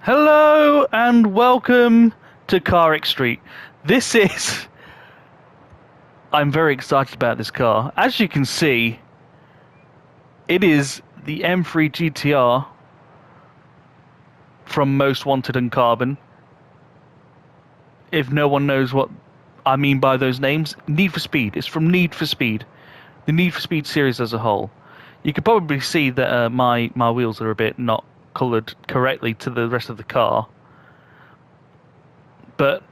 Hello and welcome to CarX Street. This is... I'm very excited about this car. As you can see, it is the M3 GTR from Most Wanted and Carbon. If no one knows what I mean by those names, Need for Speed. It's from Need for Speed. The Need for Speed series as a whole. You can probably see that my wheels are a bit not coloured correctly to the rest of the car. But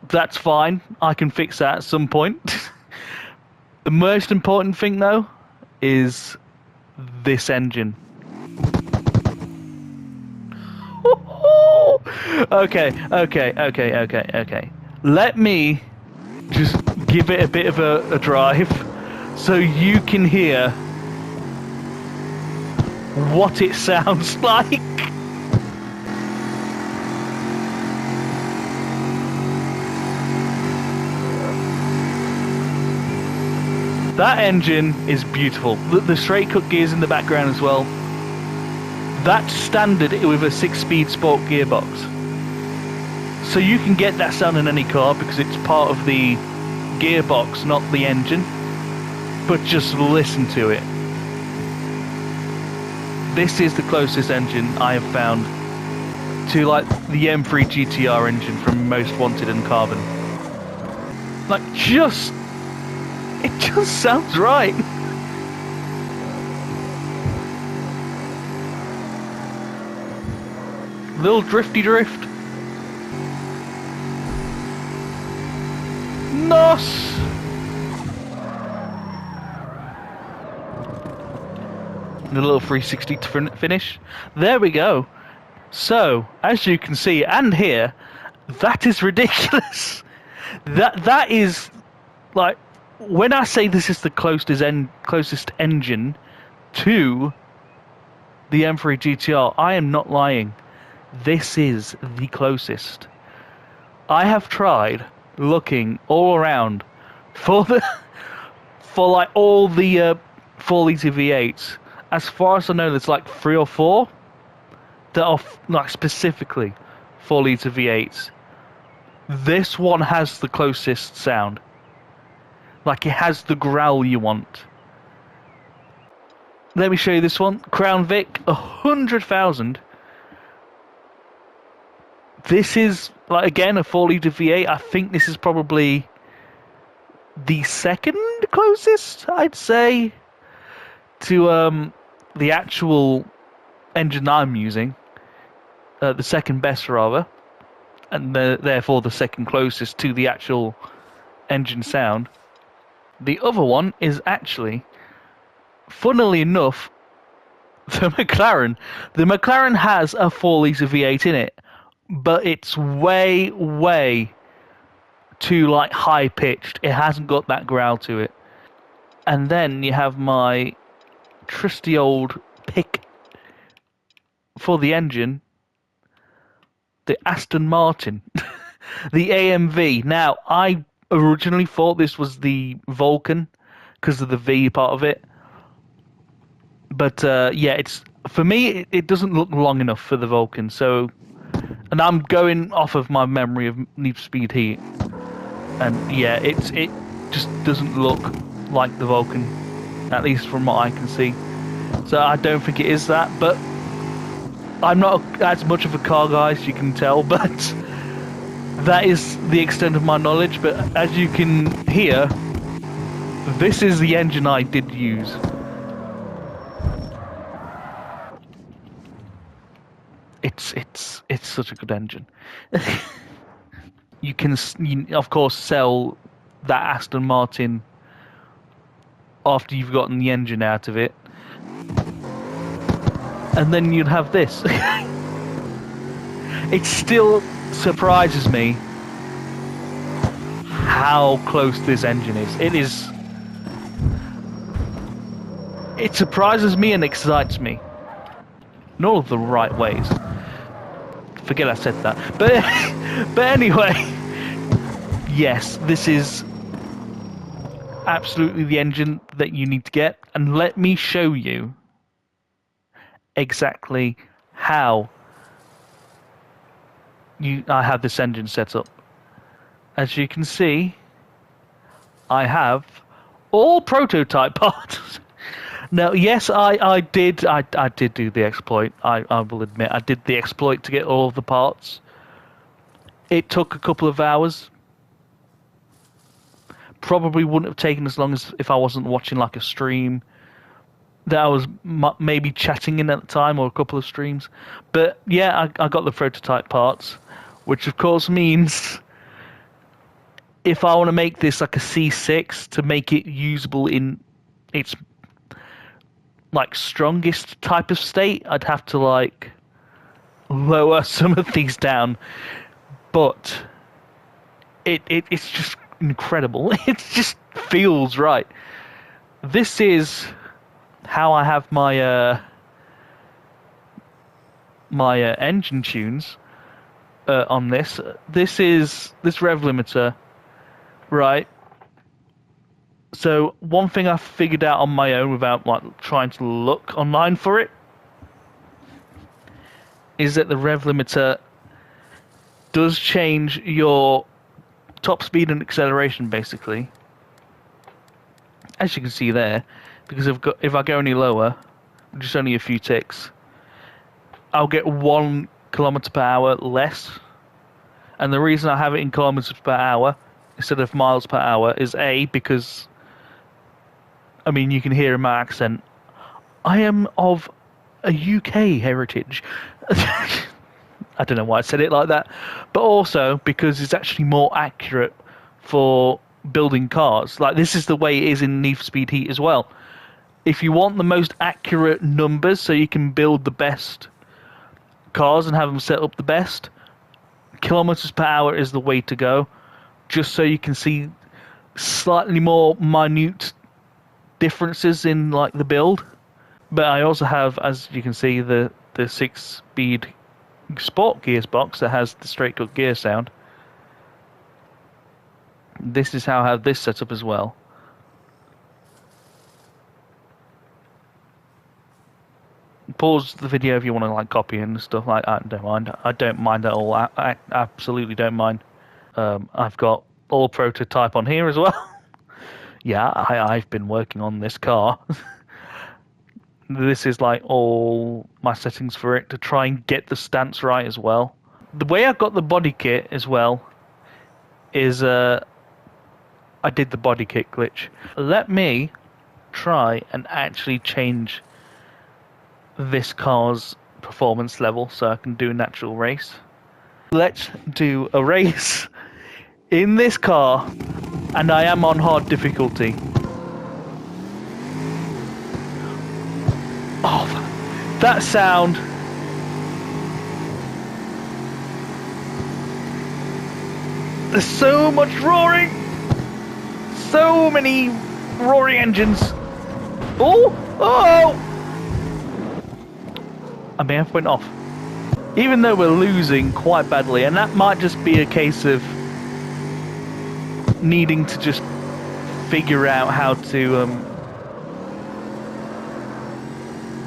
that's fine. I can fix that at some point. The most important thing, though, is this engine. Okay. Let me just give it a bit of a drive so you can hear what it sounds like. That engine is beautiful. The straight cut gears in the background as well. That's standard with a 6-speed sport gearbox. So you can get that sound in any car because it's part of the gearbox, not the engine. But just listen to it. This is the closest engine I have found to like the M3 GTR engine from Most Wanted and Carbon. Like it just sounds right. Little drifty drift. Nos. A little 360 to finish. There we go. So, as you can see and hear, that is ridiculous. That is like, when I say this is the closest engine to the M3 GTR, I am not lying. This is the closest. I have tried looking all around for like all the 4-litre V8s. As far as I know, there's like 3 or 4 that are like specifically 4-litre V8s. This one has the closest sound. Like, it has the growl you want. Let me show you this one. Crown Vic, 100,000. This is, like, again, a 4-litre V8. I think this is probably the second closest, I'd say, to the actual engine I'm using. The second best, rather. And therefore the second closest to the actual engine sound. The other one is actually, funnily enough, the McLaren. The McLaren has a 4-litre V8 in it, but it's way too like high pitched. It hasn't got that growl to it. And then you have my trusty old pick for the engine, the Aston Martin, the AMV. Now, I originally thought this was the Vulcan because of the V part of it, but yeah, it's, for me it doesn't look long enough for the Vulcan. So, and I'm going off of my memory of Need for Speed Heat, and yeah, it just doesn't look like the Vulcan, at least from what I can see. So I don't think it is that, but I'm not as much of a car guy as you can tell, but that is the extent of my knowledge. But as you can hear, this is the engine I did use. It's such a good engine. You can, of course, sell that Aston Martin after you've gotten the engine out of it, and then you'd have this. It still surprises me how close this engine is. It surprises me and excites me in all of the right ways. Forget I said that. But anyway, yes, this is absolutely the engine that you need to get, and let me show you exactly how I have this engine set up. As you can see, I have all prototype parts. Now, yes, I did do the exploit. I will admit I did the exploit to get all of the parts. It took a couple of hours. Probably wouldn't have taken as long as if I wasn't watching like a stream that I was maybe chatting in at the time, or a couple of streams. But yeah, I got the prototype parts, which of course means if I want to make this like a C6 to make it usable in its like strongest type of state, I'd have to like lower some of these down. But it's just incredible. It just feels right. This is how I have my engine tunes on this. This is this rev limiter, right? So one thing I figured out on my own without like trying to look online for it is that the rev limiter does change your top speed and acceleration basically, as you can see there. Because if I go any lower, just only a few ticks, I'll get 1 kilometer per hour less. And the reason I have it in kilometers per hour instead of miles per hour is because, I mean, you can hear in my accent, I am of a UK heritage. I don't know why I said it like that, but also because it's actually more accurate for building cars. Like, this is the way it is in Need for Speed Heat as well. If you want the most accurate numbers so you can build the best cars and have them set up the best, kilometers per hour is the way to go, just so you can see slightly more minute differences in like the build. But I also have, as you can see, the 6-speed sport gearbox that has the straight cut gear sound. This is how I have this set up as well. Pause the video if you want to like copy and stuff. Like, I don't mind. I don't mind at all. I absolutely don't mind. I've got all prototype on here as well. Yeah, I've been working on this car. This is like all my settings for it to try and get the stance right as well. The way I got the body kit as well is I did the body kit glitch. Let me try and actually change this car's performance level so I can do an actual race. Let's do a race in this car, and I am on hard difficulty. Oh, that sound. There's so much roaring. So many roaring engines. Oh! I may have went off. Even though we're losing quite badly, and that might just be a case of needing to just figure out how to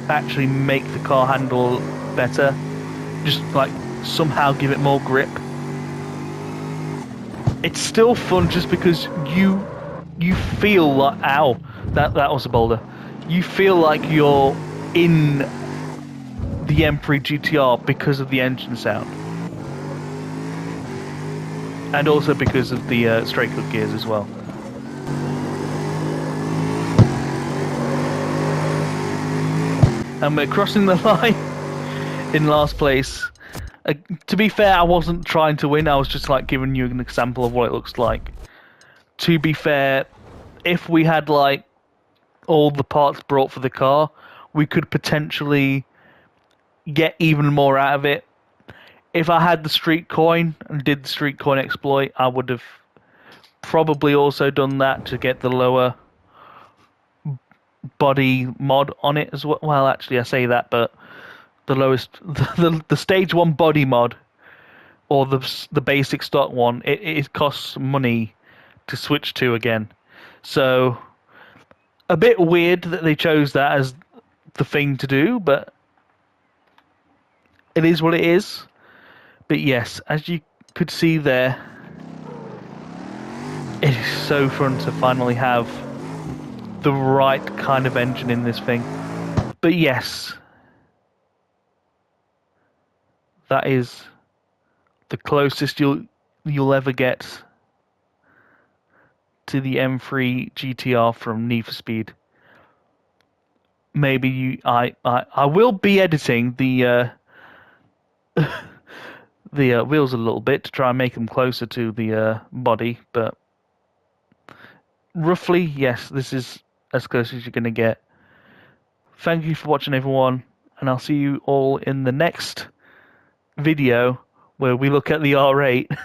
actually make the car handle better. Just like somehow give it more grip. It's still fun just because you feel like, ow, that was a boulder. You feel like you're in the M3 GTR because of the engine sound, and also because of the straight cut gears as well. And we're crossing the line in last place. To be fair, I wasn't trying to win, I was just like giving you an example of what it looks like. To be fair, if we had like all the parts brought for the car, we could potentially get even more out of it. If I had the street coin and did the street coin exploit, I would have probably also done that to get the lower body mod on it as well. Well, actually, I say that, but the lowest, the stage 1 body mod, or the basic stock one, it costs money to switch to again. So a bit weird that they chose that as the thing to do, but it is what it is. But yes, as you could see there, it is so fun to finally have the right kind of engine in this thing. But yes, that is the closest you'll ever get to the M3 GTR from Need for Speed. Maybe I will be editing the wheels a little bit to try and make them closer to the body, but roughly, yes, this is as close as you're going to get. Thank you for watching, everyone, and I'll see you all in the next video where we look at the R8.